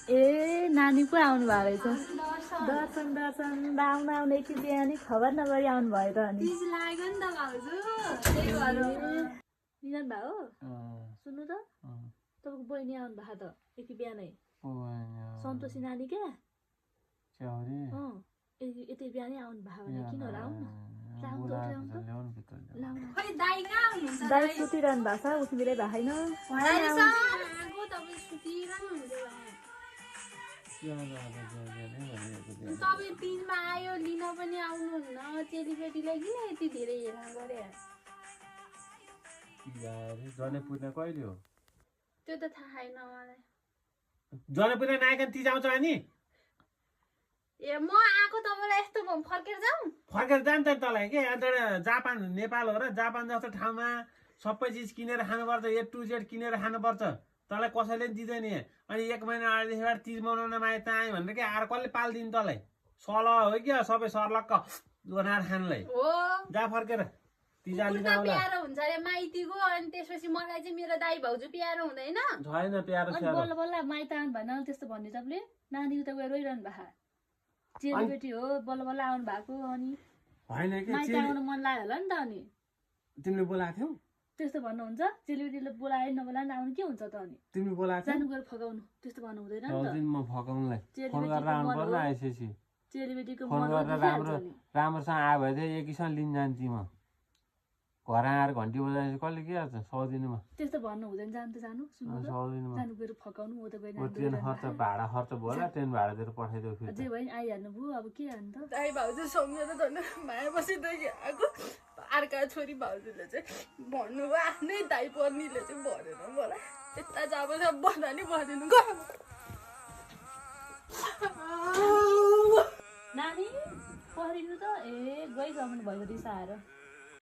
ए नानी पो आउनु भएको रहेछ दर्शन दर्शन आउनु आउने कि बिहानी खबर नगरी आउनु भयो त अनि लाग्यो नि त भाउजू त्यही भएर निजन भा हो सुन्नु त तपाईँको बहिनी आउनु भएको त यति बिहानै सन्तोषी नानी क्या यति बिहानै आउनु भएको भने किन होला आउनु दाइ सुतिरहनु भएको छ उठ्नु भएको छैन तपाईँ 3 मा आयो लिन पनि आउनुहुन्न चेलीबेटीलाई किन यति धेरै हेरान गरे जने पूर्णा कहिले हो त्यो त थाहा छैन मलाई जने पूर्णा नायकन तिज आउँछ अनि ए म आएको तपाईँलाई यस्तो फर्केर जान्छ नि तँलाई के अन्त जापान नेपाल हो र जापान जस्तो ठाउँमा सबै चिज किनेर खानुपर्छ A to Z किनेर खानुपर्छ तँलाई कसैले पनि दिँदैन अनि 1 महिना अगाडिदेखि तिज मनाउन माए त आयो भनेर के आएर कसले पाल्दिनु तँलाई सल हो क्या सबै सर्लक्क बनाएर खानलाई जा फर्केर प्यारो हुन्छ अरे माइतीको अनि त्यसपछि मलाई चाहिँ मेरो दाइ भाउजू प्यारो हुँदैन छैन प्यारो छ बल्ल बल्ल माइत आउनु भएन त्यस्तो भन्ने तपाईँले नानी उता गएर रोइरहनु भएको चेलीबेटी हो बल्ल बल्ल आउनु भएको अनि हैन के माइत आउनु मन लाग्यो होला नि त अनि तिमीले बोलाएको थियौ त्यस्तो भन्नुहुन्छ चेलीबेटीले बोलाए नबोलाए आउनु के हुन्छ त अनि तिमीले बोलाएको जानु गएर फगाउनु त्यस्तो भन्नु हुँदैन नि त म फकाउनुलाई फोन गरेर आउनु पर्छ आइसकेपछि चेलीबेटीको फोन गरेर राम्रोसँग आयो भने चाहिँ एकीसँग लिन जान्थी म घर आएर घन्टी बजाएपछि कसले के गर्छ 100 दिनमा त्यस्तो भन्नु हुँदैन जानु त जानु सुन्नु 100 दिनमा जानु गएर फकाउनु हो त गएर ट्रेन खर्च भाडा खर्च बोला ट्रेन भाडा दिएर पठाइदेऊ फेरि जे भयो नि आइहाल्नु भयो अब के हाल्नु त दाइ भाउजू सम्झेर त माया बसिदेखि आएको अर्का छोरी भाउजूले चाहिँ भन्नुभयो आफ्नै दाइ पर्नीले चाहिँ भनेर मलाई यता जाब बना नि भनिदिनु नानी पढिनु त ए गइसक्नु भयो रिसाएर